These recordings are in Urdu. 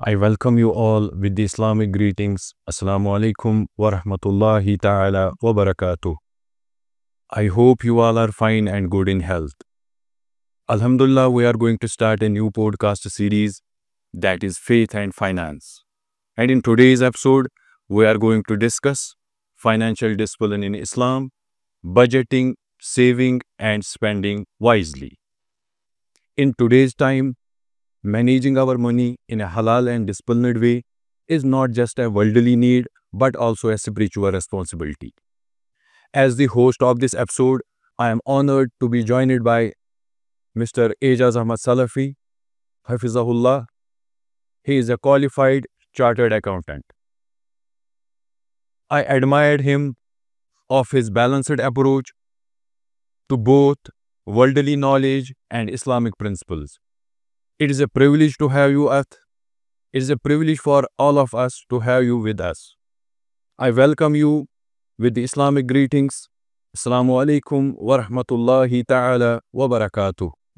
I welcome you all with the Islamic greetings. Assalamu alaikum wa rahmatullahi ta'ala wa barakatuh. I hope you all are fine and good in health. Alhamdulillah, we are going to start a new podcast series that is Faith and Finance. And in today's episode, we are going to discuss financial discipline in Islam, budgeting, saving, and spending wisely. In today's time, managing our money in a halal and disciplined way is not just a worldly need, but also a spiritual responsibility. As the host of this episode, I am honored to be joined by Mr. Ejaz Ahmad Salafi, Hafizahullah. He is a qualified chartered accountant. I admired him of his balanced approach to both worldly knowledge and Islamic principles. It is a privilege to have you at. It is a privilege for all of us to have you with us. I welcome you with the Islamic greetings. Assalamu alaikum wa rahmatullahi ta'ala wa barakatuh.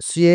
CA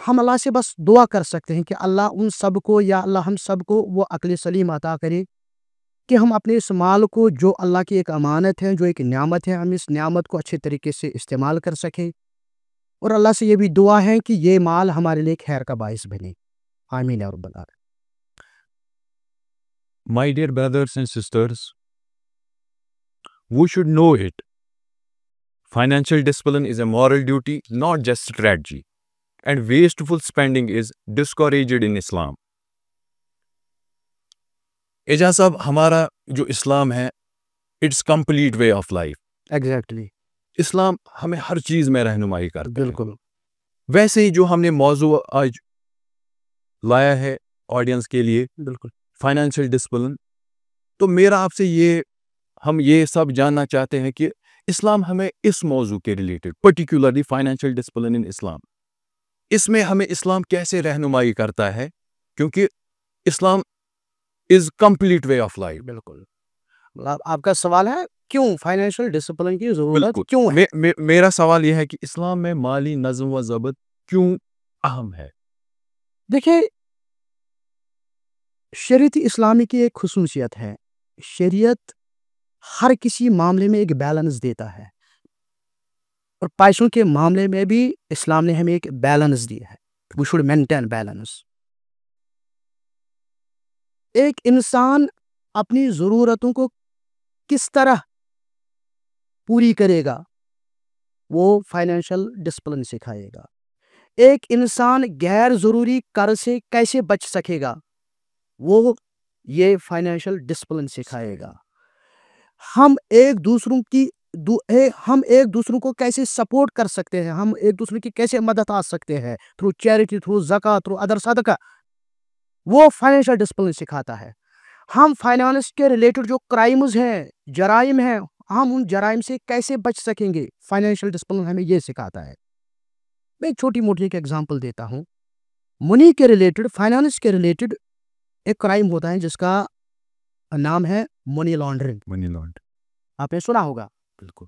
ہم اللہ سے بس دعا کر سکتے ہیں کہ اللہ ان سب کو یا اللہ ہم سب کو وہ عقل سلیم عطا کرے کہ ہم اپنے اس مال کو جو اللہ کی ایک امانت ہے، جو ایک نعمت ہے، ہم اس نعمت کو اچھے طریقے سے استعمال کر سکیں، اور اللہ سے یہ بھی دعا ہے کہ یہ مال ہمارے لیے خیر کا باعث بنے. آمین یا رب العالمین. My dear brothers and sisters, we should know it. Financial discipline is a moral duty, not just strategy. And wasteful spending is discouraged in Islam. اعجاز صاحب، ہمارا جو اسلام ہے it's complete way of life. Exactly. Islam ہمیں ہر چیز میں رہنمائی کرتا ہے. بالکل. ویسے ہی جو ہم نے موضوع آج لایا ہے آڈینس کے لیے، بالکل. فائنینشیل ڈسپلن، تو میرا آپ سے ہم یہ سب جاننا چاہتے ہیں کہ اسلام ہمیں اس موضوع کے related, particularly financial discipline in Islam, اس میں ہمیں اسلام کیسے رہنمائی کرتا ہے، کیونکہ Islam is complete way of life. بالکل. آپ کا سوال ہے کیوں فائنینشیل ڈسپلن کی ضرورت کیوں ہے؟ میرا سوال یہ ہے کہ اسلام میں مالی نظم و ضبط کیوں اہم ہے؟ دیکھیں، شریعت اسلامی کی ایک خصوصیت ہے، شریعت ہر کسی معاملے میں ایک بیلنس دیتا ہے، اور پیسوں کے معاملے میں بھی اسلام نے ہمیں ایک بیلنس دیا ہے. We should maintain balance. ایک انسان اپنی ضرورتوں کو کس طرح پوری کرے گا وہ فائنینشیل ڈسپلن سکھائے گا. ایک انسان غیر ضروری قرض سے کیسے بچ سکے گا وہ یہ فائنینشیل ڈسپلن سکھائے گا. ہم ایک دوسروں کو کیسے سپورٹ کر سکتے ہیں، ہم ایک دوسرے کی کیسے مدد آ سکتے ہیں، تھرو چیریٹی، تھرو زکوٰۃ، تھرو ادر صدقہ، وہ فائنینشیل ڈسپلن سکھاتا ہے. ہم فائنانس کے ریلیٹڈ جو کرائمز ہیں، جرائم ہیں، ہم ان جرائم سے کیسے بچ سکیں گے، فائنینشیل ڈسپلن ہمیں یہ سکھاتا ہے. میں ایک چھوٹی موٹی ایک ایگزامپل دیتا ہوں. منی کے ریلیٹڈ، فائنانس کے ریلیٹڈ ایک کرائم ہوتا ہے جس کا نام ہے منی لانڈرنگ. منی لانڈر، آپ نے سنا ہوگا. بالکل.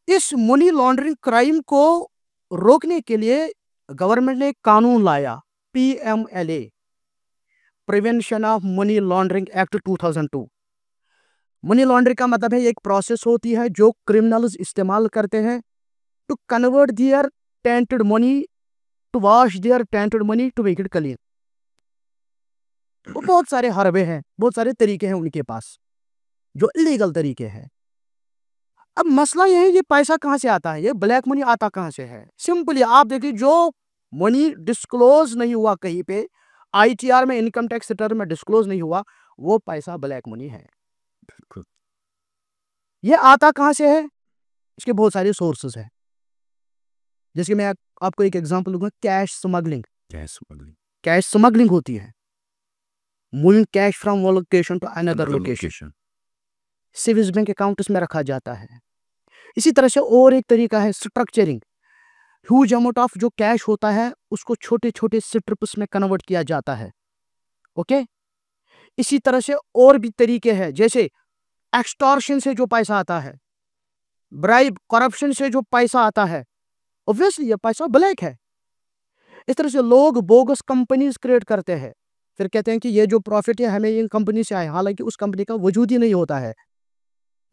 اس منی لانڈرنگ کرائم کو روکنے کے لیے گورنمنٹ نے ایک قانون لایا، PMLA، prevention of money laundering act 2002. Money laundering کا مطلب ہے ایک پروسیس ہوتی ہے جو کرمنلز استعمال کرتے ہیں to convert their tainted money, to wash their tainted money, to make it clean. وہ بہت سارے حربے ہیں، بہت سارے طریقے ہیں ان کے پاس جو الیگل طریقے ہیں. اب مسئلہ یہ ہے یہ پیسہ کہاں سے آتا ہے، یہ بلیک منی آتا کہاں سے ہے؟ سمپلی آپ دیکھیں، جو منی ڈسکلوز نہیں ہوا کہیں پہ، ITR میں، انکم ٹیکس ریٹرن میں ڈسکلوز نہیں ہوا، وہ پیسہ بلیک منی ہے. بالکل. یہ آتا کہاں سے ہے؟ اس کے بہت سارے سورسز ہیں. جیسے میں آپ کو ایک ایگزامپل دوں گا، کیش سمگلنگ. کیش سمگلنگ ہوتی ہے، moving cash from one location to another location, savings bank accounts میں رکھا جاتا ہے. اسی طرح سے اور ایک طریقہ ہے اسٹرکچرنگ. ہیوج اماؤنٹ آف جو کیش ہوتا ہے اس کو چھوٹے چھوٹے اسٹرپس میں کنورٹ کیا جاتا ہے. اوکے. اسی طرح سے اور بھی طریقے ہیں، جیسے ایکسٹارشن سے جو پیسہ آتا ہے، برائب، کرپشن سے جو پیسہ آتا ہے، اوبویسلی یہ پیسہ بلیک ہے. اس طرح سے لوگ بوگس کمپنیز کریٹ کرتے ہیں، پھر کہتے ہیں کہ یہ جو پروفٹ ہے ہمیں ان کمپنی سے آئے، حالانکہ اس کمپنی کا وجود ہی نہیں ہوتا ہے.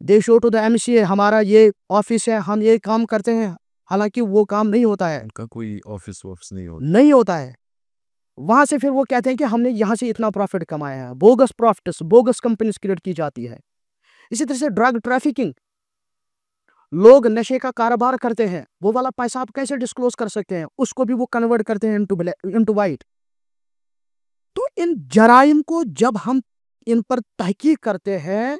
دے شو ٹو دا MCA ہمارا یہ آفس ہے، ہم یہ کام کرتے ہیں، حالانکہ وہ کام نہیں ہوتا ہے، ان کا کوئی آفس نہیں ہوتا ہے. وہاں سے پھر وہ کہتے ہیں کہ ہم نے یہاں سے اتنا پروفٹ کمایا ہے. Bogus profits, bogus companies create کی جاتی ہے. اسی طرح سے ڈرگ ٹریفکنگ، لوگ نشے کا کاروبار کرتے ہیں، وہ والا پیسہ آپ کیسے ڈسکلوز کر سکتے ہیں؟ اس کو بھی وہ کنورٹ کرتے ہیں انٹو وائٹ. تو ان جرائم کو جب ہم ان پر تحقیق کرتے ہیں،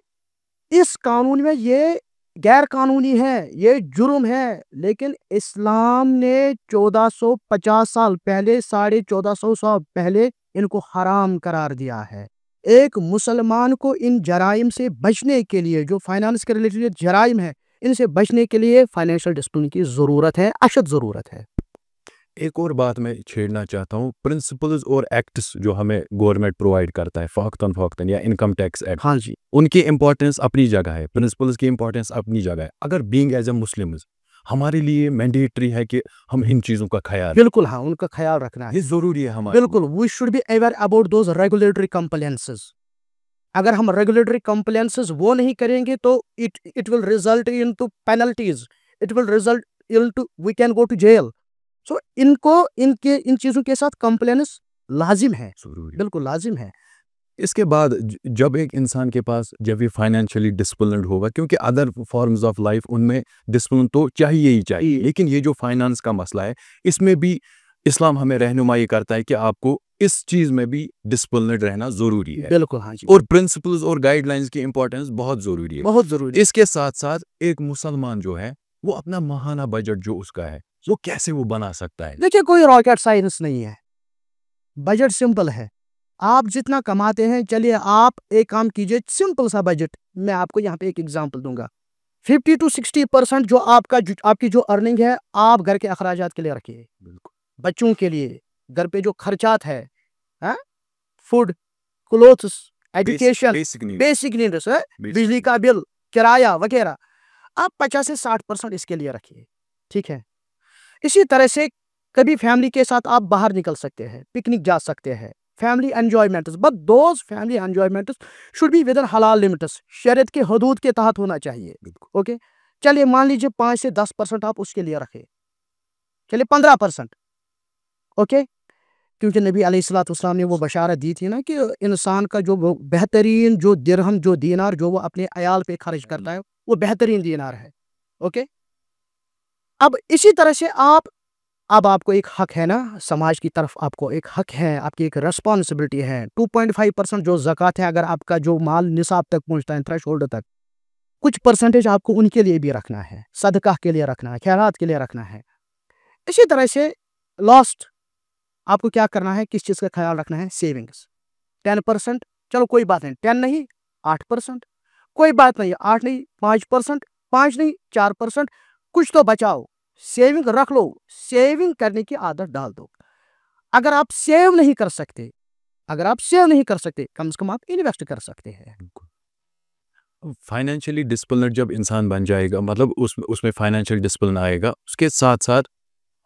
اس قانون میں یہ غیر قانونی ہے، یہ جرم ہے، لیکن اسلام نے 1450 سال پہلے، 1450 سال پہلے ان کو حرام قرار دیا ہے. ایک مسلمان کو ان جرائم سے بچنے کے لیے، جو فائنانس کے ریلیٹڈ جرائم ہے، ان سے بچنے کے لیے فائنینشیل ڈسپلن کی ضرورت ہے، اشد ضرورت ہے. ایک اور بات میں چھیڑنا چاہتا ہوں، پرنسپلز اور ایکٹس جو ہمیں گورنمنٹ پرووائڈ کرتا ہے، فوقتاً یا انکم ٹیکس ایکٹ، ہاں جی، ان کی امپورٹنس اپنی جگہ ہے، پرنسپلز کی امپورٹنس اپنی جگہ ہے. اگر بینگ ایز اے مسلمز ہمارے لیے مینڈیٹری ہے کہ ہم ان چیزوں کا خیال بالکل ہاں ان کا خیال رکھنا ہے. یہ ضروری ہے ہمارے بالکل we should be aware about those regulatory compliances. اگر ہم ریگولیٹری کمپلینسز وہ نہیں کریں گے تو it will result in to penalties, it will result in to we can go to jail. So ان کو ان چیزوں کے ساتھ کمپلینس لازم ہے, ضروری. بالکل لازم ہے. اس کے بعد جب ایک انسان کے پاس جب یہ فائنینشلی ڈسپلنڈ ہوگا, کیونکہ ادر فارمز آف لائف ان میں ڈسپلن تو چاہیے ہی چاہیے, لیکن یہ جو فائنانس کا مسئلہ ہے اس میں بھی اسلام ہمیں رہنمائی کرتا ہے کہ آپ کو اس چیز میں بھی ڈسپلنڈ رہنا ضروری ہے. بالکل ہاں جی, اور پرنسپلز اور گائیڈ لائنز کی امپورٹنس بہت ضروری ہے. بہت ضروری. اس کے ساتھ ساتھ ایک مسلمان جو ہے وہ اپنا ماہانہ بجٹ جو اس کا ہے وہ کیسے وہ بنا سکتا ہے؟ دیکھیے کوئی راکٹ سائنس نہیں ہے, بجٹ سمپل ہے. آپ جتنا کماتے ہیں چلیے آپ ایک کام کیجئے, سمپل سا بجٹ. میں آپ کو یہاں پہ ایک ایگزامپل دوں گا. 50 to 60% جو آپ کی جو ارننگ ہے آپ گھر کے اخراجات کے لیے رکھیے, بچوں کے لیے, گھر پہ جو خرچات ہے, food, clothes, education, basic needs, بجلی کا بل, کرایہ وغیرہ, آپ 50 سے 60% اس کے لیے رکھیے. ٹھیک ہے. اسی طرح سے کبھی فیملی کے ساتھ آپ باہر نکل سکتے ہیں, پکنک جا سکتے ہیں, family enjoyments, but those family enjoyments should be with in halal limits, شریعت کے حدود کے تحت ہونا چاہیے. اوکے, چلیے مان لیجیے 5 سے 10% آپ اس کے لیے رکھے, چلیے 15%. اوکے, کیونکہ نبی علیہ الصلوۃ والسلام نے وہ بشارت دی تھی نا کہ انسان کا جو بہترین جو درہم جو دینار جو وہ اپنے عیال پہ خرچ کرتا ہے وہ بہترین دینار ہے. اوکے, اب اسی طرح سے آپ کو ایک حق ہے نا, سماج کی طرف آپ کو ایک حق ہے, آپ کی ایک ریسپانسبلٹی ہے. 2.5% جو زکوٰۃ ہے, اگر آپ کا جو مال نصاب تک پہنچتا ہے, تھریش ہولڈ تک, کچھ پرسنٹیج آپ کو ان کے لیے بھی رکھنا ہے, صدقہ کے لیے رکھنا ہے, خیرات کے لیے رکھنا ہے. اسی طرح سے لاسٹ آپ کو کیا کرنا ہے, کس چیز کا خیال رکھنا ہے, سیونگس. 10%, چلو کوئی بات نہیں, 10 نہیں 8%, کوئی بات نہیں 8 نہیں 5%, 5 نہیں 4%, کچھ تو بچاؤ, سیونگ رکھ لو, سیونگ کرنے کی عادت ڈال دو. اگر آپ سیو نہیں کر سکتے کم سے کم آپ انویسٹ کر سکتے ہیں. فائنینشلی ڈسپلنڈ جب انسان بن جائے گا, مطلب اس میں فائنینشیل ڈسپلن آئے گا, اس کے ساتھ ساتھ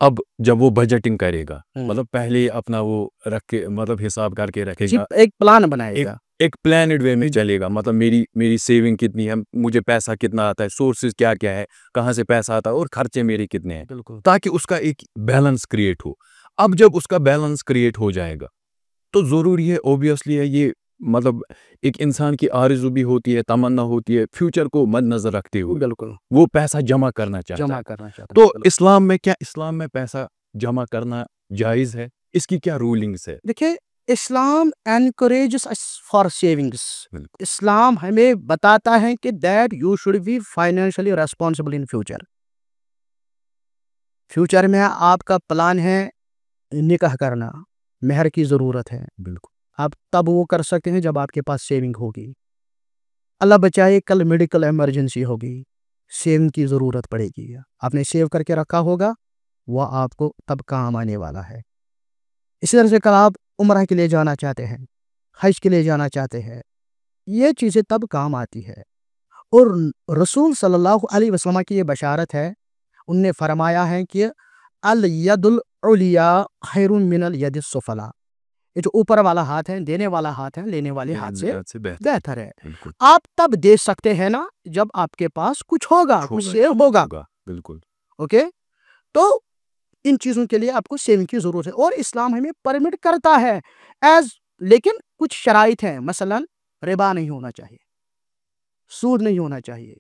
اب جب وہ بجٹنگ کرے گا, مطلب پہلے اپنا وہ رکھ کے مطلب حساب کر کے رکھے گا, ایک پلان بنائے گا, ایک پلانڈ وے میں چلے گا. مطلب میری سیونگ کتنی ہے, مجھے پیسہ کتنا آتا ہے, سورسز کیا کیا ہے, کہاں سے پیسہ آتا ہے, اور خرچے میرے کتنے ہیں, تاکہ اس کا ایک بیلنس کریٹ ہو. اب جب اس کا بیلنس کریٹ ہو جائے گا تو ضروری ہے, اوبیسلی ہے, یہ مطلب ایک انسان کی آرزو بھی ہوتی ہے, تمنا ہوتی ہے, فیوچر کو مد نظر رکھتے ہوئے بالکل وہ پیسہ جمع کرنا چاہتا ہے. تو اسلام میں پیسہ جمع کرنا جائز ہے, اس کی کیا رولنگس ہے؟ دیکھیں, Islam encourages for savings. Islam ہمیں بتاتا ہے کہ that you should be financially responsible in future. Future میں آپ کا پلان ہے نکاح کرنا, مہر کی ضرورت ہے, بالکل آپ تب وہ کر سکتے ہیں جب آپ کے پاس سیونگ ہوگی. اللہ بچائے کل میڈیکل ایمرجنسی ہوگی, سیونگ کی ضرورت پڑے گی, آپ نے سیو کر کے رکھا ہوگا, وہ آپ کو تب کام آنے والا ہے. اسی طرح سے کل آپ عمرہ کے لیے جانا چاہتے ہیں, حج کے لیے جانا چاہتے ہیں, یہ چیزیں تب کام آتی ہے. اور رسول صلی اللہ علیہ وسلم کی یہ بشارت ہے, ان نے فرمایا ہے کہ الید العلیاء خیر من الید السفلی. یہ جو اوپر والا ہاتھ ہے, دینے والا ہاتھ ہے, لینے والے ہاتھ سے بہتر ہے. آپ تب دے سکتے ہیں نا جب آپ کے پاس کچھ ہوگا, کچھ سیو ہوگا. بالکل. اوکے, تو ان چیزوں کے لیے آپ کو سیونگ کی ضرورت ہے, اور اسلام ہمیں پرمٹ کرتا ہے لیکن کچھ شرائط ہیں, مثلا ربا نہیں ہونا چاہیے, سود نہیں ہونا چاہیے.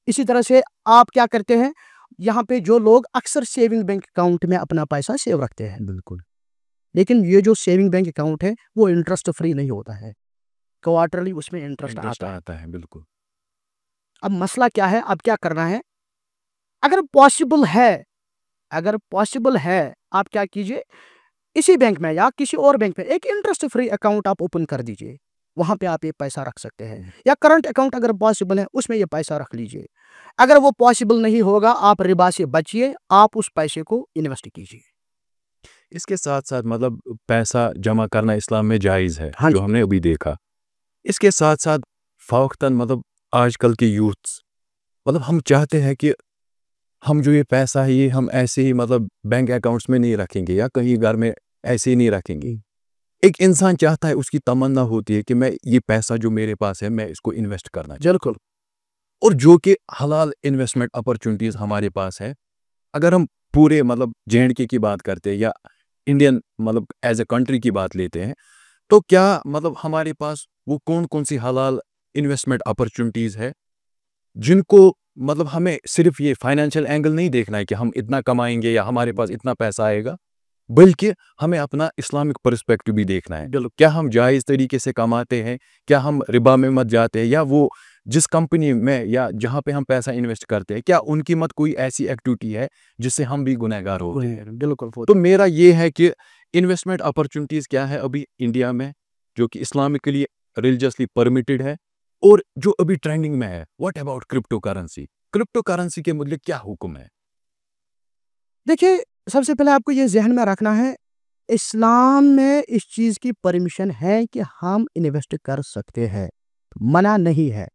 اسی طرح سے آپ کیا کرتے ہیں, یہاں پہ جو لوگ اکثر سیونگ بینک اکاؤنٹ میں اپنا پیسہ سیو رکھتے ہیں, بالکل, لیکن یہ جو سیونگ بینک اکاؤنٹ ہے وہ انٹرسٹ فری نہیں ہوتا ہے, کوارٹرلی اس میں انٹرسٹ آتا ہے. بالکل. اب مسئلہ کیا ہے, اب کیا کرنا ہے, اگر پاسبل ہے آپ کیا کیجئے, اسی بینک میں یا کسی اور بینک میں ایک انٹرسٹ فری اکاؤنٹ آپ اوپن کر دیجئے, وہاں پہ آپ یہ پیسہ رکھ سکتے ہیں. یا کرنٹ اکاؤنٹ اگر پاسبل ہے اس میں یہ پیسہ رکھ لیجئے. اگر وہ پاسبل نہیں ہوگا, آپ ربا سے بچیے, آپ اس پیسے کو انویسٹ کیجئے. اس کے ساتھ ساتھ مطلب پیسہ جمع کرنا اسلام میں جائز ہے, جو ہم نے ابھی دیکھا. اس کے ساتھ ساتھ فوقتاً مطلب آج کل کے یوتھس, مطلب ہم چاہتے ہیں کہ ہم جو یہ پیسہ ہے یہ ہم ایسے ہی مطلب بینک اکاؤنٹس میں نہیں رکھیں گے یا کہیں گھر میں ایسے ہی نہیں رکھیں گے. ایک انسان چاہتا ہے, اس کی تمنا ہوتی ہے کہ میں یہ پیسہ جو میرے پاس ہے میں اس کو انویسٹ کرنا چاہتا ہوں. بالکل. اور جو کہ حلال انویسٹمنٹ اپرچونٹیز ہمارے پاس ہے. اگر ہم پورے مطلب JNK کی بات کرتے ہیں یا انڈین مطلب ایز اے کنٹری کی بات لیتے ہیں, تو کیا مطلب ہمارے پاس وہ کون کون سی حلال انویسٹمنٹ اپرچونٹیز ہے جن کو مطلب ہمیں صرف یہ فائنینشیل اینگل نہیں دیکھنا ہے کہ ہم اتنا کمائیں گے یا ہمارے پاس اتنا پیسہ آئے گا, بلکہ ہمیں اپنا اسلامک پرسپیکٹو بھی دیکھنا ہے. کیا ہم جائز طریقے سے کماتے ہیں, کیا ہم ربا میں مت جاتے ہیں, یا وہ جس کمپنی میں یا جہاں پہ ہم پیسہ انویسٹ کرتے ہیں کیا ان کی مت کوئی ایسی ایکٹیویٹی ہے جس سے ہم بھی گنہگار ہوتے ہیں. بالکل. تو میرا یہ ہے کہ انویسٹمنٹ اپرچونٹیز کیا ہے ابھی انڈیا میں جو کہ اسلامکلی ریلیجسلی پرمیٹڈ ہے اور جو ابھی ٹرینڈنگ میں ہے. What about crypto currency? Crypto currency کے متعلق کیا حکم ہے؟ دیکھیے, سب سے پہلے آپ کو یہ ذہن میں رکھنا ہے, اسلام میں اس چیز کی پرمیشن ہے کہ ہم انویسٹ کر سکتے ہیں, منع نہیں ہے,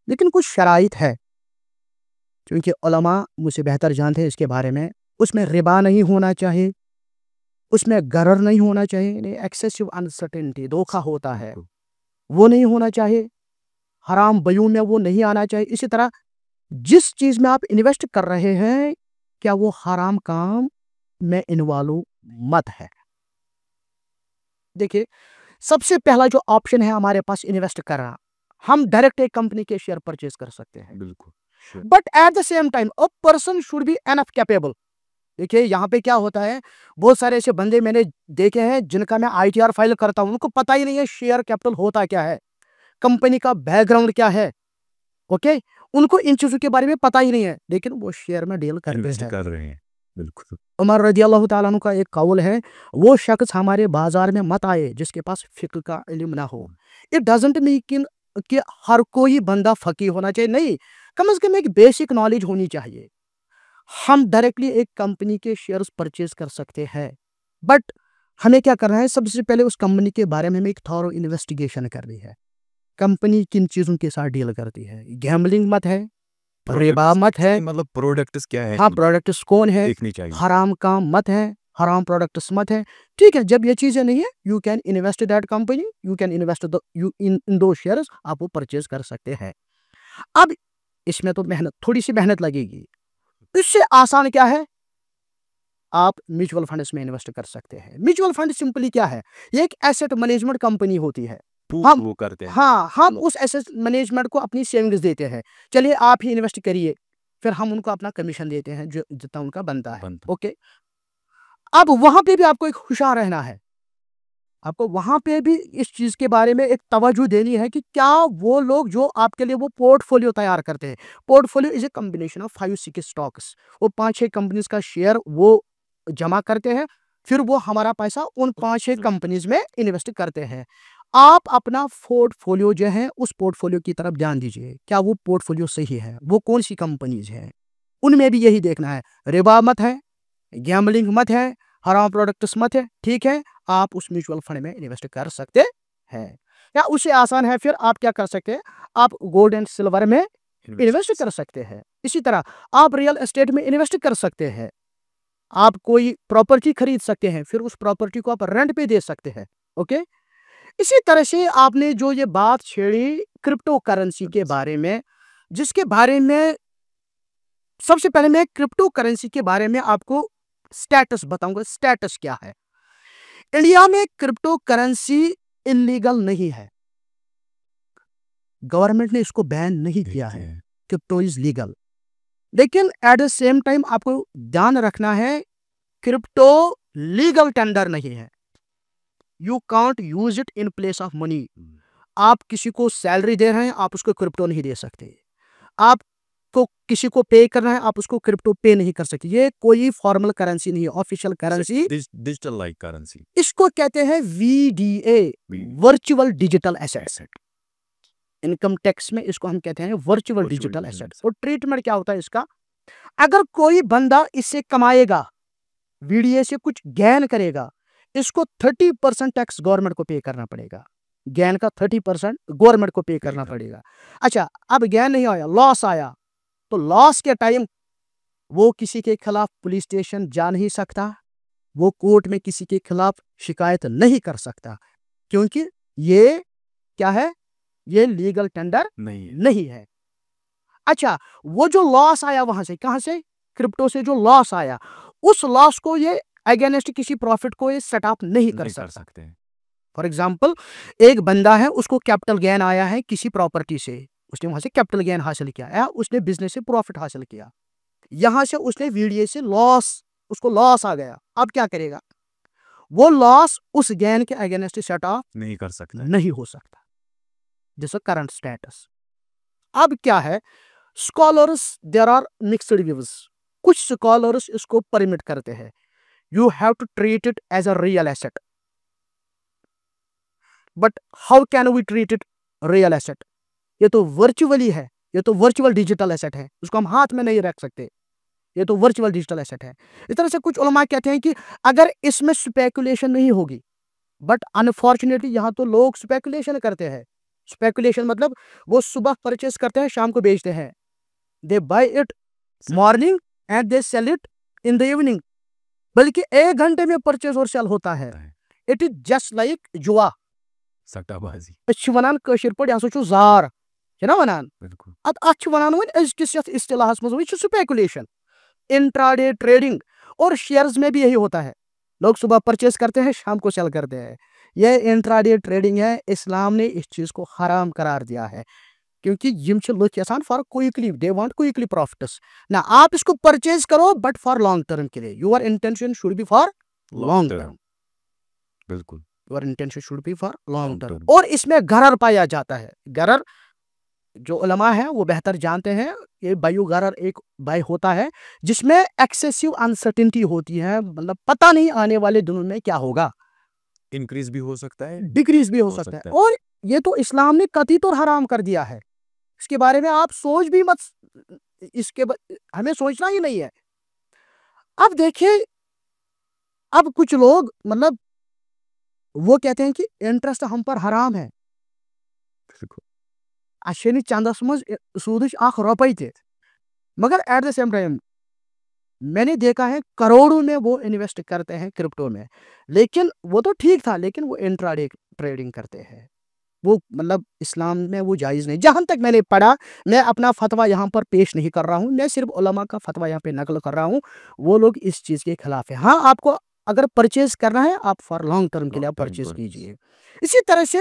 لیکن کچھ شرائط ہے, کیونکہ علماء مجھ سے بہتر جانتے ہیں اس کے بارے میں. اس میں ربا نہیں ہونا چاہیے, اس میں غرر نہیں ہونا چاہیے, ایکسیسو انسرٹینٹی, دھوکہ ہوتا ہے وہ نہیں ہونا چاہیے, حرام بیوں میں وہ نہیں آنا چاہیے. اسی طرح جس چیز میں آپ انویسٹ کر رہے ہیں کیا وہ حرام کام میں انوالو مت ہے. دیکھیے, سب سے پہلا جو آپشن ہے ہمارے پاس انویسٹ کرنا, ہم ڈائریکٹ ایک کمپنی کے شیئر پرچیز کر سکتے ہیں. بالکل. But at the same time a person should be enough capable. دیکھیے یہاں پہ کیا ہوتا ہے, بہت سارے ایسے بندے میں نے دیکھے ہیں جن کا میں ITR فائل کرتا ہوں, ان کو پتہ ہی نہیں ہے شیئر کیپٹل ہوتا کیا ہے, کمپنی کا بیک گراؤنڈ کیا ہے. اوکے, ان کو ان چیزوں کے بارے میں پتہ ہی نہیں ہے, لیکن وہ شیئر میں ڈیل کر رہے ہیں. بالکل. عمر رضی اللہ تعالیٰ عنہ کا ایک قول ہے, وہ شخص ہمارے بازار میں مت آئے جس کے پاس فقہ کا علم نہ ہو. اٹ ڈزنٹ مین کہ ہر کوئی بندہ فقیہ ہونا چاہیے, نہیں, کم از کم ایک بیسک نالج ہونی چاہیے. ہم ڈائریکٹلی ایک کمپنی کے شیئرز پرچیز کر سکتے ہیں, بٹ ہمیں کیا کرنا ہے, سب سے پہلے اس کمپنی کے بارے میں ہمیں ایک تھورو انویسٹیگیشن کرنی ہے. کمپنی کن چیزوں کے ساتھ ڈیل کرتی ہے, گیمبلنگ مت ہے, ربا مت ہے, مطلب پروڈکٹس کیا ہے, ہاں پروڈکٹس کون ہے, دیکھنی چاہیے. حرام کام مت ہے, حرام پروڈکٹس مت ہے. ٹھیک ہے, جب یہ چیزیں نہیں ہے, you can invest that company, you can invest in دو شیئرز, آپ وہ پرچیز کر سکتے ہیں. اب اس میں تو محنت, تھوڑی سی محنت لگے گی. اس سے آسان کیا ہے, آپ میوچول فنڈس میں انویسٹ کر سکتے ہیں. میوچول فنڈ سمپلی کیا ہے, یہ ایک ایسٹ مینجمنٹ کمپنی ہوتی ہے. وہ کرتے ہیں, ہاں, ہم اس ایسٹ مینجمنٹ کو اپنی سیونگز دیتے ہیں, چلیے آپ ہی انویسٹ کریے, پھر ہم ان کو اپنا کمیشن دیتے ہیں جو جتنا ان کا بنتا ہے. اوکے, اب وہاں پہ بھی آپ کو ایک ہوشیار رہنا ہے, آپ کو وہاں پہ بھی اس چیز کے بارے میں ایک توجہ دینی ہے کہ کیا وہ لوگ جو آپ کے لیے وہ پورٹ فولیو تیار کرتے ہیں, port folio is a combination of 5-6 stocks, وہ 5-6 کمپنیز کا شیئر وہ جمع کرتے ہیں, پھر وہ ہمارا پیسہ ان 5-6 کمپنیز میں انویسٹ کرتے ہیں. آپ اپنا پورٹ فولیو جو ہے اس پورٹ فولیو کی طرف دھیان دیجیے, کیا وہ پورٹ فولیو صحیح ہے, وہ کون سی کمپنیز ہیں, ان میں بھی یہی دیکھنا ہے, ربا مت ہے, گیمبلنگ مت ہے, حرام پروڈکٹس مت ہے. ٹھیک ہے, آپ اس میوچول فنڈ میں انویسٹ کر سکتے ہیں. یا اس سے آسان ہے, پھر آپ کیا کر سکتے ہیں, آپ گولڈ اینڈ سلور میں انویسٹ کر سکتے ہیں. اسی طرح آپ ریئل اسٹیٹ میں انویسٹ کر سکتے ہیں, آپ کوئی پراپرٹی خرید سکتے ہیں, پھر اس پراپرٹی کو آپ رینٹ پہ دے سکتے ہیں. اوکے, اسی طرح سے آپ نے جو یہ بات چھیڑی کرپٹو کرنسی کے بارے میں, جس کے بارے میں سب سے پہلے میں کرپٹو کرنسی کے بارے میں آپ کو سٹیٹس بتاؤں گا. سٹیٹس کیا ہے, انڈیا میں کرپٹو کرنسی انلیگل نہیں ہے, گورنمنٹ نے اس کو بین نہیں کیا ہے, کرپٹو از لیگل. لیکن ایٹ دا سیم ٹائم آپ کو دھیان رکھنا ہے, کرپٹو لیگل ٹینڈر نہیں ہے. You can't use it in place of money. آپ کسی کو سیلری دے رہے ہیں, آپ اس کو کرپٹو نہیں دے سکتے. آپ کو کسی کو پے کرنا ہے, آپ اس کو کرپٹو پے نہیں کر سکتے. یہ کوئی فارمل کرنسی نہیں ہے, official currency, digital like currency. اس کو کہتے ہیں VDA, virtual digital asset. Income tax میں اس کو ہم کہتے ہیں ورچوئل ڈیجیٹل ایسیٹ. اور ٹریٹمنٹ کیا ہوتا ہے اس کا, اگر کوئی بندہ اس سے کمائے گا, VDA سے کچھ گین کرے گا, اس کو 30% ٹیکس گورنمنٹ کو پے کرنا پڑے گا. گین کا 30% گورنمنٹ کو پے کرنا پڑے گا. اچھا, اب گین نہیں آیا, لاس آیا, تو لاس کے ٹائم وہ کسی کے خلاف پولیس اسٹیشن جا نہیں سکتا, وہ کورٹ میں کسی کے خلاف شکایت نہیں کر سکتا, کیونکہ یہ کیا ہے, یہ لیگل ٹینڈر نہیں ہے. اچھا, وہ جو لاس آیا وہاں سے, کہاں سے, کرپٹو سے جو لاس آیا, اس لاس کو یہ اگینسٹ کسی پروفٹ کو یہ سیٹ اپ نہیں کر سکتے. فار ایگزامپل, ایک بندہ ہے, اس کو کیپٹل گین آیا ہے کسی پراپرٹی سے, اس نے وہاں سے کیپٹل گین حاصل کیا, اس نے بزنس سے پروفٹ حاصل کیا, یہاں سے اس نے ویڈیو سے لاس, اس کو لاس آ گیا. اب کیا کرے گا, وہ لاس اس گین کے اگینسٹ سیٹ اپ نہیں کر سکتا, نہیں ہو سکتا. جیسا کرنٹ سٹیٹس. اب کیا ہے, scholars there are mixed views. کچھ اسکالرس اس کو پرمٹ کرتے ہیں, you have to treat it as a real estate. But how can we treat it real estate? یہ تو ورچولی ہے, یہ تو ورچوئل ڈیجیٹل ایسٹ ہے, اس کو ہم ہاتھ میں نہیں رکھ سکتے, یہ تو ورچوئل ڈیجیٹل ایسٹ ہے. اس طرح سے کچھ علماء کہتے ہیں کہ اگر اس میں اسپیکولیشن نہیں ہوگی, بٹ انفارچونیٹلی یہاں تو لوگ اسپیکولیشن کرتے ہیں. اسپیکولیشن مطلب وہ صبح پرچیز کرتے ہیں, شام کو بیچتے ہیں. They buy at morning and they sell it in the evening. بلکہ 1 گھنٹے میں پرچیز اور سیل ہوتا ہے. اٹ از جسٹ لائک جوا, سٹا بازی. ونان کشیر پہ یہ سا زار نا ونان, ات ونان ون ازکس یتھ اصطلاحس مز یہ سپیکولیشن, انٹراڈے ٹریڈنگ. اور شیئرز میں بھی یہی ہوتا ہے, لوگ صبح پرچیز کرتے ہیں, شام کو سیل کرتے ہیں. یہ انٹراڈے ٹریڈنگ ہے, اسلام نے اس چیز کو حرام قرار دیا ہے, کیونکہ یم لوگ یسان for quickly, they want quickly profits. نہ آپ اس کو پرچیز کرو بٹ فار لانگ ٹرم کے لیے, your intention should be for long term. بالکل, your intention should be for long term. اور اس میں غرر پایا جاتا ہے. غرر جو علماء ہیں وہ بہتر جانتے ہیں, یہ بایو غرر ایک بائی ہوتا ہے جس میں ایکسیسو انسرٹنٹی ہوتی ہے, مطلب پتہ نہیں آنے والے دنوں میں کیا ہوگا, انکریز بھی ہو سکتا ہے, ڈکریز بھی ہو سکتا ہے. اور یہ تو اسلام نے قطعی طور حرام کر دیا ہے, اس کے بارے میں آپ سوچ بھی مت, اس کے ہمیں سوچنا ہی نہیں ہے. اب دیکھیں, اب کچھ لوگ مطلب وہ کہتے ہیں کہ انٹرسٹ ہم پر حرام ہے, اچھے چندس مز سودش اخ روپے تھے, مگر ایٹ دا سیم ٹائم میں نے دیکھا ہے کروڑوں میں وہ انویسٹ کرتے ہیں کرپٹو میں. لیکن وہ تو ٹھیک تھا, لیکن وہ انٹراڈے ٹریڈنگ کرتے ہیں, وہ مطلب اسلام میں وہ جائز نہیں. جہاں تک میں نے پڑھا, میں اپنا فتویٰ یہاں پر پیش نہیں کر رہا ہوں, میں صرف علماء کا فتویٰ یہاں پہ نقل کر رہا ہوں, وہ لوگ اس چیز کے خلاف ہیں. ہاں, آپ کو اگر پرچیز کرنا ہے, آپ فار لانگ ٹرم کے لیے آپ پرچیز کیجیے. اسی طرح سے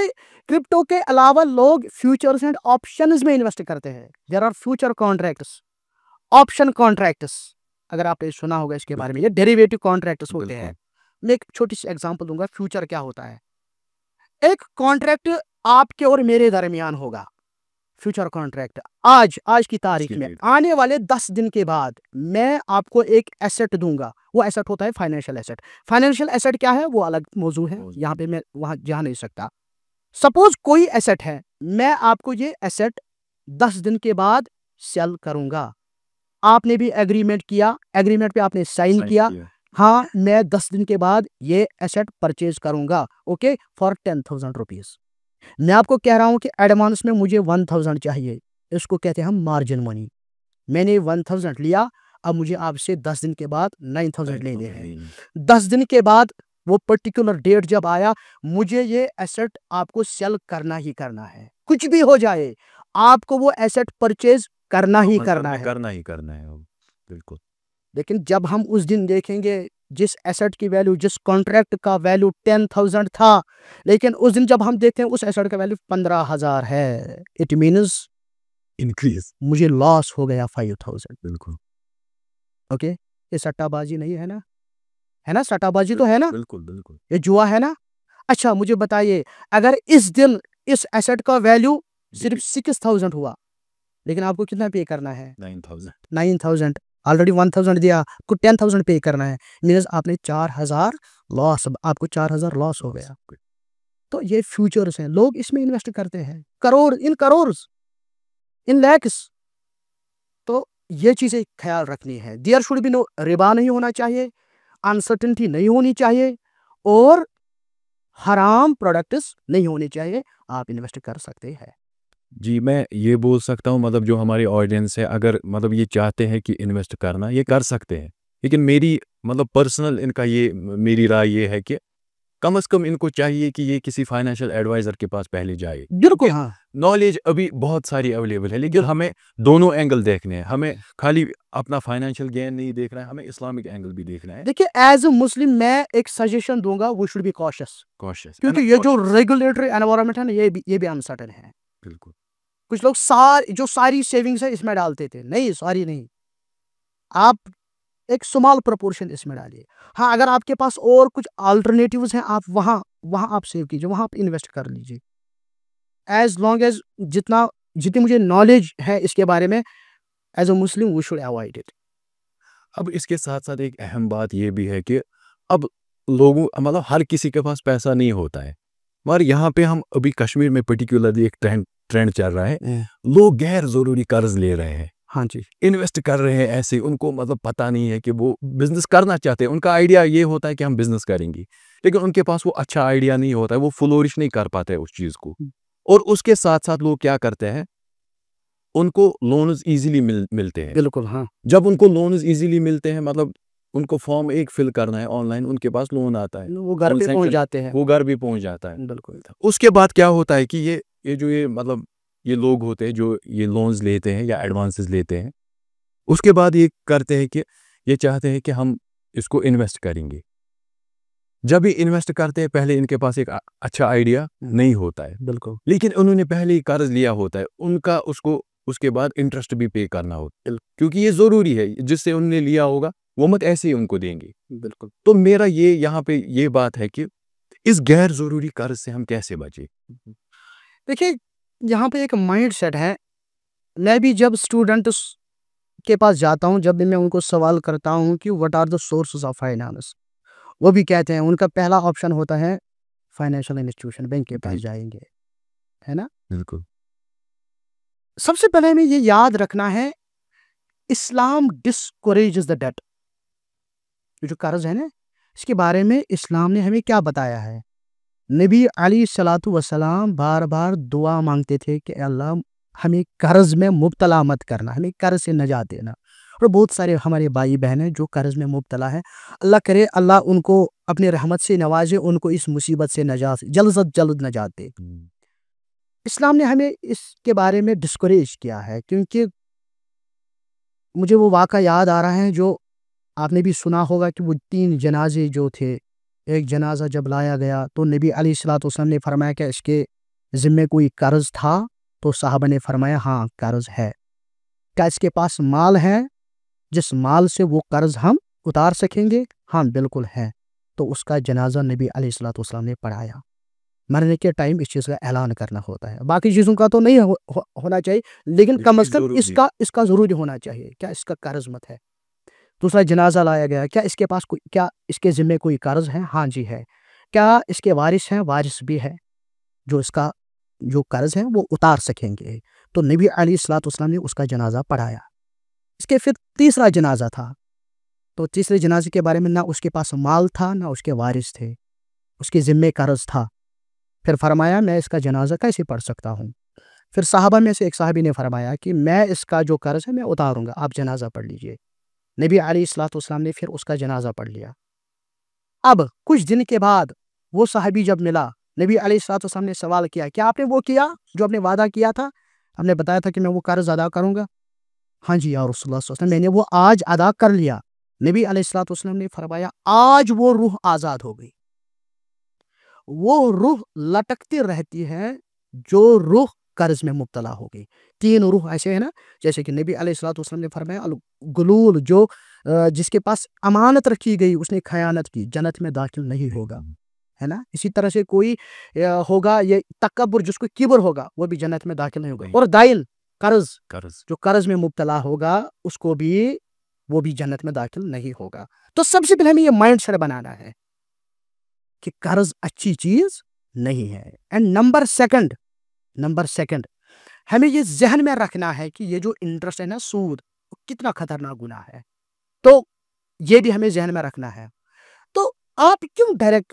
کرپٹو کے علاوہ لوگ فیوچرز اینڈ آپشنز میں انویسٹ کرتے ہیں. There are future contracts, option contracts, اگر آپ نے سنا ہوگا اس کے بارے میں, یہ ڈیریویٹو کانٹریکٹس ہوتے ہیں. میں ایک چھوٹی سی ایگزامپل دوں گا. فیوچر کیا ہوتا ہے؟ ایک کانٹریکٹ آپ کے اور میرے درمیان ہوگا, فیوچر کانٹریکٹ. آج کی تاریخ میں آنے والے 10 دن کے بعد میں آپ کو ایک ایسٹ دوں گا. وہ ایسٹ ہوتا ہے فائنینشیل ایسٹ. فائنینشیل ایسٹ کیا ہے وہ الگ موضوع ہے, یہاں پہ میں وہاں جا نہیں سکتا. سپوز کوئی ایسٹ ہے, میں آپ کو یہ ایسٹ 10 دن کے بعد سیل کروں گا. آپ نے بھی ایگریمنٹ کیا, ایگریمنٹ پہ آپ نے سائن کیا, ہاں میں 10 دن کے بعد یہ ایسٹ پرچیز کروں گا, اوکے, فار 10,000 روپیز. میں آپ کو کہہ رہا ہوں کہ ایڈوانس میں مجھے 1,000 چاہیے, اس کو کہتے ہیں ہم مارجن منی. میں نے 1,000 لیا, اب مجھے آپ سے 10 دن کے بعد 9,000 لینے ہیں. 10 دن کے بعد وہ پرٹیکولر ڈیٹ جب آیا, مجھے یہ ایسٹ آپ کو سیل کرنا ہی کرنا ہے, کچھ بھی ہو جائے آپ کو وہ ایسٹ پرچیز کرنا ہی کرنا ہے. بالکل. لیکن جب ہم اس دن دیکھیں گے جس ایسٹ کی ویلیو, جس کانٹریکٹ کا ویلیو 10,000 تھا, لیکن اس دن جب ہم دیکھتے ہیں اس ایسٹ کا ویلیو 15,000 ہے, اٹ مینز انکریز, مجھے لاس ہو گیا 5,000. بالکل. اوکے, یہ سٹا بازی نہیں ہے نا, ہے نا, سٹا بازی تو ہے نا, بالکل بالکل, یہ جوا ہے نا. اچھا مجھے بتائیے, اگر اس دن اس ایسٹ کا ویلیو صرف 6,000 ہوا, لیکن آپ کو کتنا پے کرنا ہے؟ 9,000. آلریڈی 1,000 دیا, آپ کو 10,000 پے کرنا ہے, مینز آپ نے 4,000 لاس, آپ کو 4,000 لاس ہو گیا. تو یہ فیوچرز ہیں, لوگ اس میں انویسٹ کرتے ہیں, کروڑز ان لیکس. تو یہ چیزیں خیال رکھنی ہے. دیئر شوڈ بی نو, ربا نہیں ہونا چاہیے, انسرٹنٹی نہیں ہونی چاہیے, اور حرام پروڈکٹس نہیں ہونے چاہیے. آپ انویسٹ کر سکتے ہیں. جی میں یہ بول سکتا ہوں مطلب جو ہماری آڈینس ہے اگر مطلب یہ چاہتے ہیں کہ انویسٹ کرنا یہ کر سکتے ہیں، لیکن میری مطلب پرسنل ان کا یہ میری رائے یہ ہے کہ کم از کم ان کو چاہیے کہ یہ کسی فائنینشیل ایڈوائزر کے پاس پہلے جائے. بالکل ہاں. نالج ابھی بہت ساری اویلیبل ہے لیکن ہمیں دونوں اینگل دیکھنے ہیں، ہمیں خالی اپنا فائنینشیل گین نہیں دیکھنا ہے، ہمیں اسلامک اینگل بھی دیکھنا ہے. دیکھیے ایز اے مسلم میں ایک سجیشن دوں گا وی شوڈ بی کوشش، کیونکہ یہ جو ریگولیٹری انوائرمنٹ ہے نا یہ بھی انسرٹن ہے. بالکل. کچھ لوگ جو ساری سیونگز ہے اس میں ڈالتے تھے، نہیں ساری نہیں، آپ ایک سمال پرپورشن اس میں ڈالیے. ہاں اگر آپ کے پاس اور کچھ آلٹرنیٹیوز ہیں آپ وہاں آپ سیو کیجیے، وہاں آپ انویسٹ کر لیجیے. ایز لانگ ایز جتنی مجھے نالج ہے اس کے بارے میں as a Muslim we should avoid it. اب اس کے ساتھ ساتھ ایک اہم بات یہ بھی ہے کہ اب لوگوں مطلب ہر کسی کے پاس پیسہ نہیں ہوتا ہے، مگر یہاں پہ ہم ابھی کشمیر میں پرٹیکولرلی ایک ٹرینڈ چل رہا ہے، لوگ غیر ضروری قرض لے رہے ہیں. ہاں جی. انویسٹ کر رہے ہیں ایسے، ان کو مطلب پتہ نہیں ہے کہ وہ بزنس کرنا چاہتے ہیں، ان کا آئیڈیا یہ ہوتا ہے کہ ہم بزنس کریں گے لیکن ان کے پاس وہ اچھا آئیڈیا نہیں ہوتا ہے، وہ فلورش نہیں کر پاتے اس چیز کو. اور اس کے ساتھ ساتھ لوگ کیا کرتے ہیں، ان کو لونز ایزیلی ملتے ہیں. بالکل ہاں. جب ان کو لونز ایزیلی ملتے ہیں مطلب ان کو فارم ایک فل کرنا ہے آن لائن، ان کے پاس لون آتا ہے، وہ گھر پہ پہنچ جاتے ہیں. وہ گھر بھی پہنچ جاتا ہے. بالکل. اس کے بعد کیا ہوتا ہے کہ یہ مطلب یہ لوگ ہوتے ہیں جو یہ لونز لیتے ہیں یا ایڈوانسز لیتے ہیں، اس کے بعد یہ کرتے ہیں کہ یہ چاہتے ہیں کہ ہم اس کو انویسٹ کریں گے. جب یہ انویسٹ کرتے ہیں پہلے ان کے پاس ایک اچھا آئیڈیا نہیں ہوتا ہے. بالکل. لیکن انہوں نے پہلے ہی قرض لیا ہوتا ہے، ان کا اس کے بعد انٹرسٹ بھی پے کرنا ہوتا ہے کیونکہ یہ ضروری ہے، جس سے انہوں نے لیا ہوگا وہ مت ایسے ہی ان کو دیں گے. بالکل. تو میرا یہاں پہ یہ بات ہے کہ اس غیر ضروری قرض سے ہم کیسے بچیں. دیکھیے یہاں پہ ایک مائنڈ سیٹ ہے. میں بھی جب اسٹوڈنٹس کے پاس جاتا ہوں، جب بھی میں ان کو سوال کرتا ہوں کہ what are the sources of finance, وہ بھی کہتے ہیں ان کا پہلا آپشن ہوتا ہے فائنینشیل انسٹیٹیوشن، بینک کے پاس جائیں گے، ہے نا. بالکل. سب سے پہلے ہمیں یہ یاد رکھنا ہے اسلام ڈسکوریجز دا ڈیٹ. جو قرض ہے نا اس کے بارے میں اسلام نے ہمیں کیا بتایا ہے. نبی علیہ الصلوۃ والسلام بار بار دعا مانگتے تھے کہ اے اللہ ہمیں قرض میں مبتلا مت کرنا، ہمیں قرض سے نجات دینا. اور بہت سارے ہمارے بھائی بہن ہیں جو قرض میں مبتلا ہے، اللہ کرے اللہ ان کو اپنے رحمت سے نوازے، ان کو اس مصیبت سے نجات جلد از جلد نجات دے. اسلام نے ہمیں اس کے بارے میں ڈسکوریج کیا ہے، کیونکہ مجھے وہ واقعہ یاد آ رہا ہے جو آپ نے بھی سنا ہوگا کہ وہ 3 جنازے جو تھے، ایک جنازہ جب لایا گیا تو نبی علیہ الصلوۃ والسلام نے فرمایا کہ اس کے ذمے کوئی قرض تھا، تو صحابہ نے فرمایا ہاں قرض ہے. کیا اس کے پاس مال ہے جس مال سے وہ قرض ہم اتار سکیں گے؟ ہاں بالکل ہے. تو اس کا جنازہ نبی علیہ الصلوۃ والسلام نے پڑھایا. مرنے کے ٹائم اس چیز کا اعلان کرنا ہوتا ہے، باقی چیزوں کا تو نہیں ہونا چاہیے لیکن کم از کم اس کا ضروری ہونا چاہیے. کیا اس کا قرض مت ہے؟ دوسرا جنازہ لایا گیا، کیا اس کے پاس کیا اس کے ذمے کوئی قرض ہے؟ ہاں جی ہے. کیا اس کے وارث ہیں؟ وارث بھی ہے جو اس کا جو قرض ہے وہ اتار سکیں گے. تو نبی علیہ الصلوۃ والسلام نے اس کا جنازہ پڑھایا. اس کے پھر تیسرا جنازہ تھا، تو تیسرے جنازے کے بارے میں نہ اس کے پاس مال تھا نہ اس کے وارث تھے، اس کے ذمے قرض تھا. پھر فرمایا میں اس کا جنازہ کیسے پڑھ سکتا ہوں؟ پھر صحابہ میں سے ایک صحابی نے فرمایا کہ میں اس کا جو قرض ہے میں اتاروں گا، آپ جنازہ پڑھ لیجئے. نبی علیہ الصلوۃ والسلام نے پھر اس کا جنازہ پڑھ لیا. اب کچھ دن کے بعد وہ صحابی جب ملا، نبی علیہ الصلوۃ والسلام نے سوال کیا کیا آپ نے وہ کیا جو آپ نے وعدہ کیا تھا؟ ہم نے بتایا تھا کہ میں وہ قرض ادا کروں گا. ہاں جی یا رسول اللہ صلی اللہ علیہ وسلم، میں نے وہ آج ادا کر لیا. نبی علیہ الصلوۃ والسلام نے فرمایا آج وہ روح آزاد ہو گئی. وہ روح لٹکتی رہتی ہے جو روح قرض میں مبتلا ہو گئی. 3 روح ایسے ہیں نا، جیسے کہ نبی علیہ الصلوۃ والسلام نے فرمایا الغلول، جو جس کے پاس امانت رکھی گئی اس نے خیانت کی، جنت میں داخل نہیں ہوگا، ہے نا. اسی طرح سے کوئی ہوگا یہ تکبر، جس کو کبر ہوگا وہ بھی جنت میں داخل نہیں ہوگا. اور دائن قرض جو قرض میں مبتلا ہوگا اس کو بھی وہ بھی جنت میں داخل نہیں ہوگا. تو سب سے پہلے ہمیں یہ مائنڈ سیٹ بنانا ہے کہ قرض اچھی چیز نہیں ہے. اینڈ نمبر سیکنڈ ہمیں یہ ذہن میں رکھنا ہے کہ یہ جو انٹرسٹ ہے نا، سود، کتنا خطرناک گناہ ہے. تو یہ بھی ہمیں ذہن میں رکھنا ہے. تو آپ کیوں ڈائریکٹ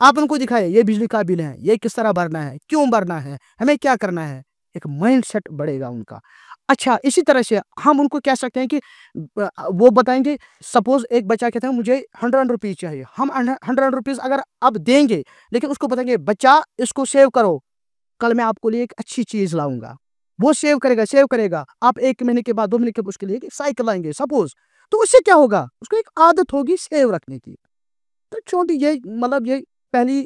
آپ ان کو دکھائیں یہ بجلی کا بل ہے, یہ کس طرح بھرنا ہے, کیوں بھرنا ہے, ہمیں کیا کرنا ہے, ایک مائنڈ سیٹ بڑھے گا ان کا. اچھا اسی طرح سے ہم ان کو کہہ سکتے ہیں کہ وہ بتائیں گے, سپوز ایک بچہ کہتا ہے مجھے 100 روپیز چاہیے, ہم 100 روپیز اگر اب دیں گے, لیکن اس کو بتائیں گے بچہ اس کو سیو کرو, کل میں آپ کو لیے ایک اچھی چیز لاؤں گا. وہ سیو کرے گا, آپ 1 مہینے کے بعد 2 مہینے کے بعد اس کے لیے ایک سائیکل لائیں گے سپوز, تو اس سے کیا ہوگا, اس کو ایک عادت ہوگی سیو رکھنے کی. تو چھوٹی یہ مطلب یہ پہلی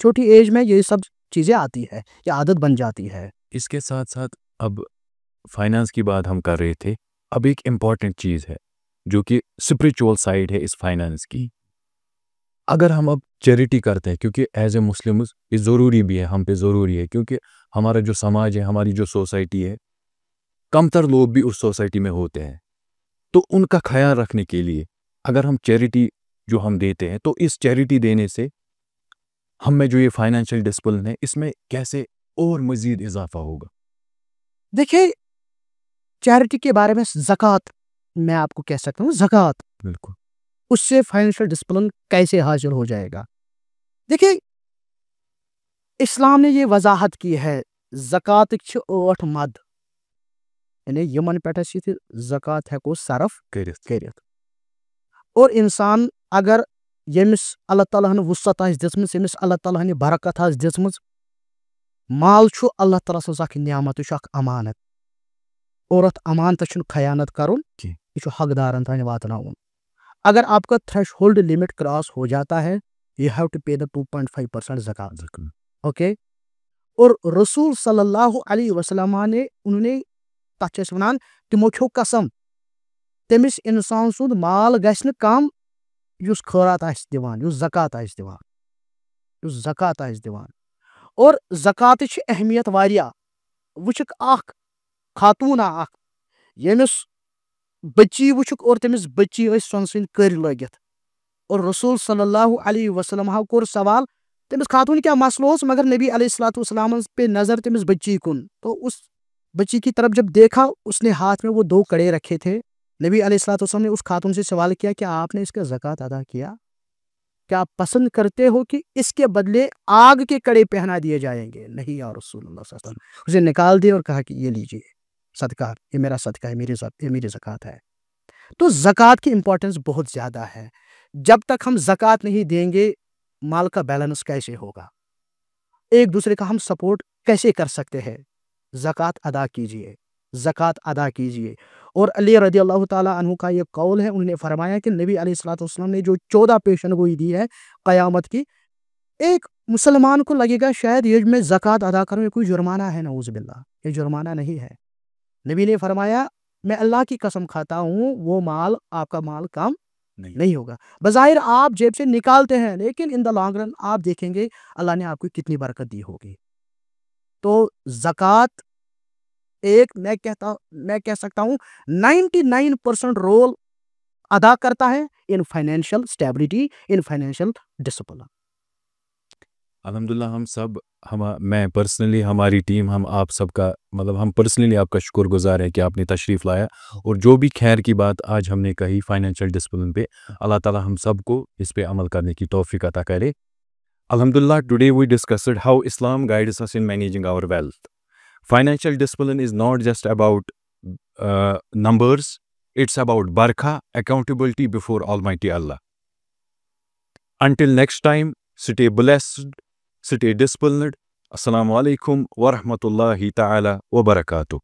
چھوٹی ایج میں یہ سب چیزیں آتی ہے, یہ عادت بن جاتی ہے. اس کے ساتھ ساتھ اب فائنانس کی بات ہم کر رہے تھے, اب ایک امپورٹنٹ چیز ہے جو کہ اسپریچول سائڈ ہے اس فائنانس کی. اگر ہم اب چیریٹی کرتے ہیں, کیونکہ ایز اے مسلمز یہ ضروری بھی ہے, ہم پہ ضروری ہے, کیونکہ ہمارا جو سماج ہے, ہماری جو سوسائٹی ہے, کم تر لوگ بھی اس سوسائٹی میں ہوتے ہیں, تو ان کا خیال رکھنے کے لیے اگر ہم چیریٹی جو ہم دیتے ہیں, تو اس چیریٹی دینے سے ہم میں جو یہ فائنینشیل ڈسپلن ہے اس میں کیسے اور مزید اضافہ ہوگا؟ دیکھیں چیریٹی کے بارے میں زکوٰۃ میں آپ کو کہہ سکتا ہوں, زکوٰۃ بالکل اس سے فائنینشیل ڈسپلن کیسے حاصل ہو جائے گا. دیکھیں اسلام نے یہ وضاحت کی ہے, زکوٰۃ 8 مد, یعنی یمن پٮ۪ٹھ زکوٰۃ ہیکو صرف کٔرِتھ, اور انسان اگر ییٚمِس اللہ تعالیٰ ہن وسعت آسہِ دِژمٕژ, ییٚمِس اللہ تعالیٰ ہن برکت آسہِ دِژمٕژ, مال چھُ اللہ تعالیٰ سٕنٛز اکھ نعمت, یہِ چھُ اکھ امانت, اور اتھ امانتس چھُنہٕ خیانت کرُن, یہِ چھُ حقدارن تانۍ واتناوُن. اگر آپ کا تھریش ہولڈ لمٹ کراس ہو جاتا ہے, یو ہیو ٹو پے دا 2.5% زکوٰۃ. اوکے, اور رسول صلی اللہ علیہ وسلم نے انہوں نے تتھ چھِ أسۍ ونان تمو کھیو قسم, تٔمِس انسان سُنٛد مال گژھِ نہٕ کم یُس خٲرات آسہِ دِوان, یُس زکوٰۃ آسہِ دِوان, یُس زکوٰۃ آسہِ دِوان. اور زکوٰتٕچ چھِ اہمیت واریاہ. وٕچھکھ اکھ خاتوٗن اکھ ییٚمِس بچی وٕچھکھ اور تٔمِس بچی ٲسۍ سۄنہٕ سٕنٛدۍ کٔرۍ لٲگِتھ, اور رسول صلی اللہ علیہ وسلم کوٚر سوال تٔمِس خاتوٗن کیٛاہ مسلہٕ اوس, مگر نبی علیہ الصلوٰۃ والسلام پہ نظر تٔمِس بچی کُن, تو اس بچی کی طرف جب دیکھا, اس نے ہاتھ میں وہ 2 کڑے رکھے تھے. نبی علیہ الصلوٰۃ والسلام نے اس خاتون سے سوال کیا کہ آپ نے اس کا زکوٰۃ ادا کیا, کیا آپ پسند کرتے ہو کہ اس کے بدلے آگ کے کڑے پہنا دیے جائیں گے؟ نہیں یا رسول اللہ صلی اللہ علیہ وسلم. اسے نکال دیا اور کہا کہ یہ لیجیے صدقہ, یہ میرا صدقہ ہے, یہ میری زکوٰۃ ہے. تو زکوٰۃ کی امپورٹنس بہت زیادہ ہے. جب تک ہم زکوٰۃ نہیں دیں گے, مال کا بیلنس کیسے ہوگا, ایک دوسرے کا ہم سپورٹ کیسے کر سکتے ہیں؟ زکوٰۃ ادا کیجیے, زکوٰۃ ادا کیجیے. اور علی رضی اللہ تعالیٰ عنہ کا یہ قول ہے, انہوں نے فرمایا کہ نبی علیہ الصلوٰۃ والسلام نے جو 14 پیشن گوئی دی ہے قیامت کی, ایک مسلمان کو لگے گا شاید یہ میں زکوٰۃ ادا کروں, یہ کوئی جرمانہ ہے, نعوذ باللہ, یہ جرمانہ نہیں ہے. نبی نے فرمایا میں اللہ کی قسم کھاتا ہوں وہ مال, آپ کا مال کم نہیں ہوگا. بظاہر آپ جیب سے نکالتے ہیں, لیکن ان دا لانگ رن آپ دیکھیں گے اللہ نے آپ کو کتنی برکت دی ہوگی. تو زکوٰۃ ایک میں کہہ سکتا ہوں 99% رول ادا کرتا ہے ان فائنینشیل اسٹیبلٹی, ان فائنینشیل ڈسپلن. الحمدللہ ہم سب میں پرسنلی, ہماری ٹیم, ہم آپ سب کا مطلب ہم پرسنلی آپ کا شکر گزار ہیں کہ آپ نے تشریف لایا, اور جو بھی خیر کی بات آج ہم نے کہی فائنینشیل ڈسپلن پہ, اللہ تعالیٰ ہم سب کو اس پہ عمل کرنے کی توفیق عطا کرے. الحمدللہ today we discussed how Islam guides us in managing our wealth. Financial discipline is not just about numbers, it's about barakah, accountability before Almighty Allah. Until next time, stay blessed, stay disciplined. Assalamu alaikum wa rahmatullahi ta'ala wa barakatuh.